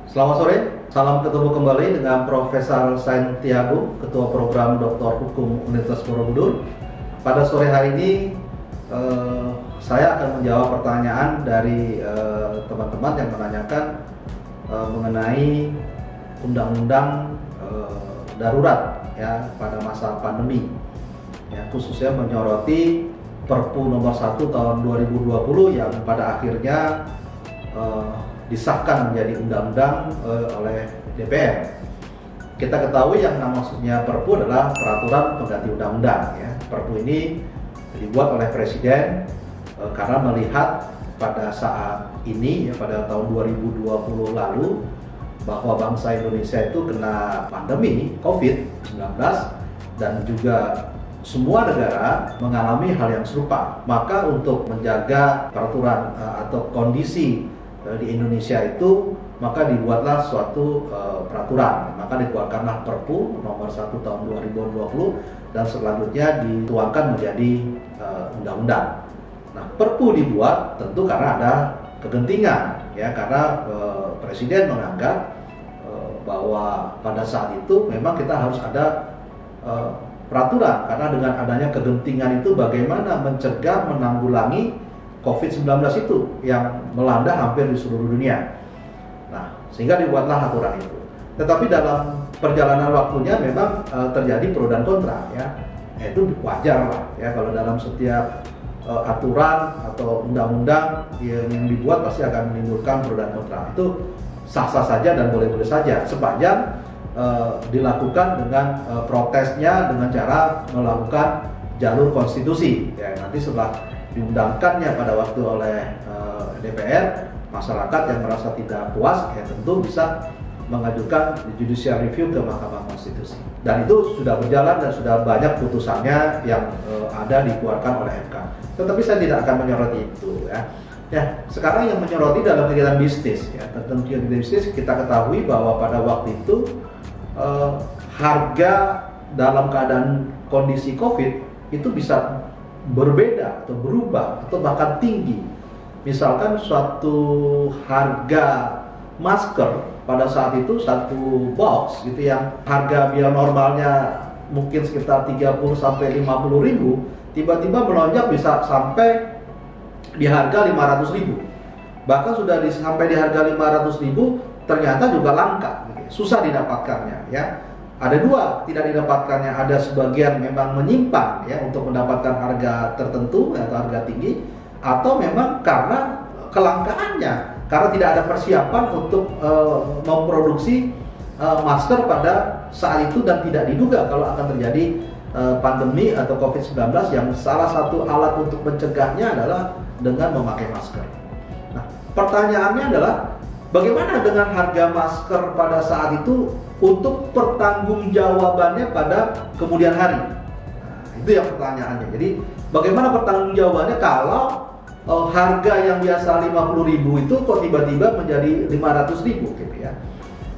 Selamat sore, salam ketemu kembali dengan Profesor Santiago, Ketua Program Dr. Hukum Universitas Borobudur. Pada sore hari ini, saya akan menjawab pertanyaan dari teman-teman yang menanyakan mengenai undang-undang darurat ya pada masa pandemi, ya, khususnya menyoroti Perpu nomor 1 tahun 2020 yang pada akhirnya disahkan menjadi undang-undang oleh DPR. Kita ketahui yang maksudnya Perpu adalah peraturan pengganti undang-undang. Ya. Perpu ini dibuat oleh Presiden karena melihat pada saat ini, ya, pada tahun 2020 lalu, bahwa bangsa Indonesia itu kena pandemi COVID-19 dan juga semua negara mengalami hal yang serupa. Maka untuk menjaga peraturan atau kondisi di Indonesia itu, maka dibuatlah suatu peraturan. Maka dikeluarkanlah Perpu nomor 1 tahun 2020 dan selanjutnya dituangkan menjadi undang-undang. Nah, Perpu dibuat tentu karena ada kegentingan, ya, karena Presiden menganggap bahwa pada saat itu memang kita harus ada peraturan, karena dengan adanya kegentingan itu bagaimana mencegah, menanggulangi COVID-19 itu yang melanda hampir di seluruh dunia. Nah, sehingga dibuatlah aturan itu. Tetapi dalam perjalanan waktunya memang terjadi pro dan kontra, ya. Itu wajar lah, ya, kalau dalam setiap aturan atau undang-undang yang dibuat pasti akan menimbulkan pro dan kontra. Itu sah-sah saja dan boleh-boleh saja sepanjang dilakukan dengan protesnya dengan cara melakukan jalur konstitusi. Ya, nanti setelah diundangkannya pada waktu oleh DPR, masyarakat yang merasa tidak puas ya tentu bisa mengajukan judicial review ke Mahkamah Konstitusi. Dan itu sudah berjalan dan sudah banyak putusannya yang ada dikeluarkan oleh MK. Tetapi saya tidak akan menyoroti itu, ya. Ya, sekarang yang menyoroti dalam kegiatan bisnis, ya, tentang kegiatan bisnis kita ketahui bahwa pada waktu itu harga dalam keadaan kondisi COVID itu bisa berbeda atau berubah atau bahkan tinggi. Misalkan suatu harga masker pada saat itu satu box gitu yang harga biaya normalnya mungkin sekitar 30 sampai 50 ribu, tiba-tiba melonjak bisa sampai di harga 500 ribu. Bahkan sudah sampai di harga 500 ribu ternyata juga langka, susah didapatkannya, ya. Ada dua, tidak didapatkannya, ada sebagian memang menyimpan, ya, untuk mendapatkan harga tertentu atau harga tinggi, atau memang karena kelangkaannya, karena tidak ada persiapan untuk memproduksi masker pada saat itu dan tidak diduga kalau akan terjadi pandemi atau COVID-19 yang salah satu alat untuk mencegahnya adalah dengan memakai masker. Nah, pertanyaannya adalah bagaimana dengan harga masker pada saat itu untuk pertanggungjawabannya pada kemudian hari? Nah, itu yang pertanyaannya. Jadi bagaimana pertanggungjawabannya kalau harga yang biasa 50.000 itu kok tiba-tiba menjadi 500.000 gitu, ya.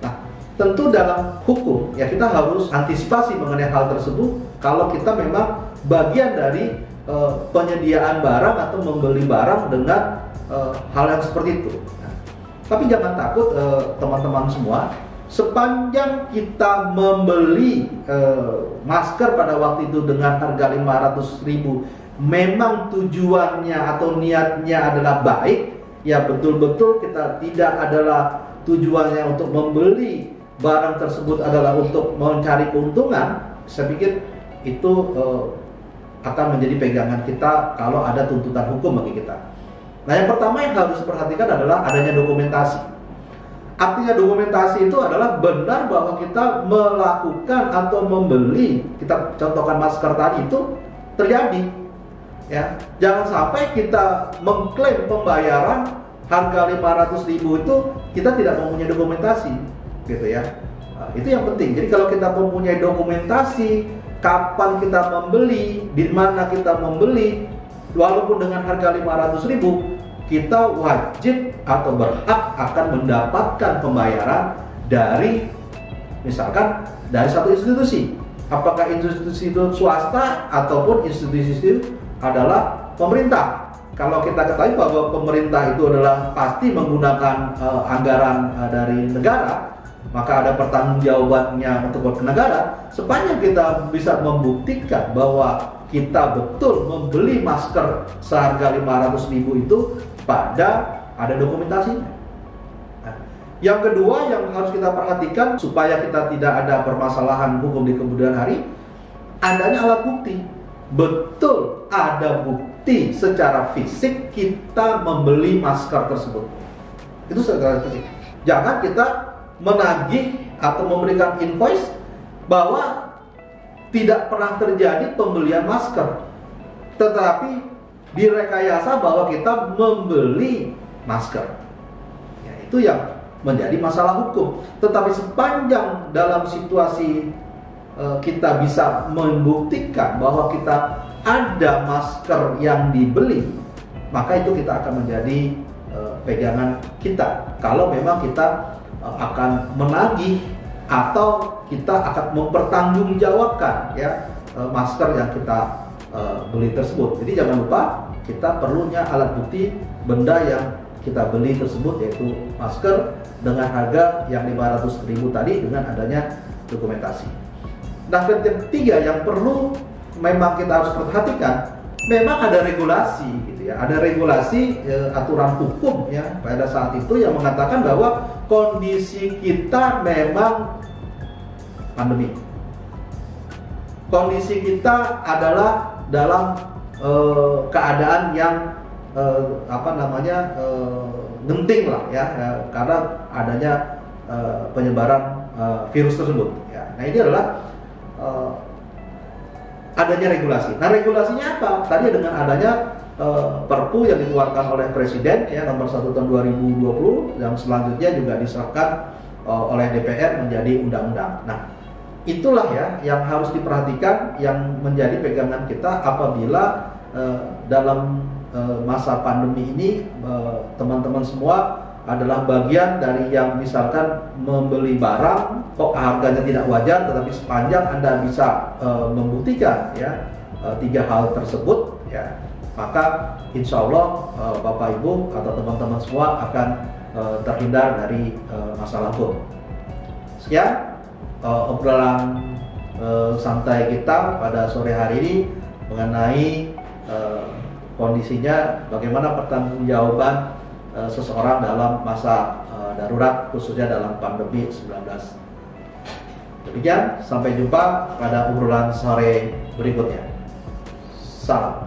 Nah, tentu dalam hukum ya kita harus antisipasi mengenai hal tersebut kalau kita memang bagian dari penyediaan barang atau membeli barang dengan hal yang seperti itu. Nah, tapi jangan takut teman-teman semua, sepanjang kita membeli masker pada waktu itu dengan harga 500.000 memang tujuannya atau niatnya adalah baik, ya, betul-betul kita tidak adalah tujuannya untuk membeli barang tersebut adalah untuk mencari keuntungan, saya pikir itu akan menjadi pegangan kita kalau ada tuntutan hukum bagi kita. Nah, yang pertama yang harus diperhatikan adalah adanya dokumentasi. Artinya dokumentasi itu adalah benar bahwa kita melakukan atau membeli, kita contohkan masker tadi itu terjadi, ya. Jangan sampai kita mengklaim pembayaran harga 500.000 itu kita tidak mempunyai dokumentasi, gitu, ya. Nah, itu yang penting. Jadi kalau kita mempunyai dokumentasi kapan kita membeli, di mana kita membeli, walaupun dengan harga 500.000, kita wajib atau berhak akan mendapatkan pembayaran dari misalkan dari satu institusi. Apakah institusi itu swasta ataupun institusi itu adalah pemerintah. kalau kita ketahui bahwa pemerintah itu adalah pasti menggunakan anggaran dari negara, maka ada pertanggungjawabannya untuk negara. Sepanjang kita bisa membuktikan bahwa kita betul membeli masker seharga 500.000 itu pada ada dokumentasinya. Nah, yang kedua yang harus kita perhatikan supaya kita tidak ada permasalahan hukum di kemudian hari, adanya alat bukti. Betul ada bukti secara fisik kita membeli masker tersebut. Itu secara fisik. Jangan kita menagih atau memberikan invoice bahwa tidak pernah terjadi pembelian masker, tetapi direkayasa bahwa kita membeli masker. Ya, itu yang menjadi masalah hukum. Tetapi sepanjang dalam situasi kita bisa membuktikan bahwa kita ada masker yang dibeli, maka itu kita akan menjadi pegangan kita. Kalau memang kita akan menagih atau kita akan mempertanggungjawabkan ya masker yang kita beli tersebut. Jadi jangan lupa kita perlunya alat bukti benda yang kita beli tersebut, yaitu masker dengan harga yang 500.000 tadi dengan adanya dokumentasi. Nah, yang ketiga yang perlu memang kita harus perhatikan, memang ada regulasi gitu ya, ada regulasi aturan hukum ya pada saat itu yang mengatakan bahwa kondisi kita memang pandemi. Kondisi kita adalah dalam keadaan yang genting lah ya, karena adanya penyebaran virus tersebut. Ya. Nah, ini adalah adanya regulasi. Nah, regulasinya apa? Tadi dengan adanya Perpu yang dikeluarkan oleh Presiden ya nomor 1 tahun 2020 yang selanjutnya juga disahkan oleh DPR menjadi undang-undang. Nah, itulah ya yang harus diperhatikan, yang menjadi pegangan kita apabila dalam masa pandemi ini teman-teman semua adalah bagian dari yang misalkan membeli barang kok harganya tidak wajar, tetapi sepanjang Anda bisa membuktikan ya 3 hal tersebut ya, maka insya Allah Bapak Ibu atau teman-teman semua akan terhindar dari masalah hukum. Sekian obrolan santai kita pada sore hari ini mengenai kondisinya bagaimana pertanggungjawaban seseorang dalam masa darurat, khususnya dalam pandemi 19. Demikian, sampai jumpa pada obrolan sore berikutnya. Salam.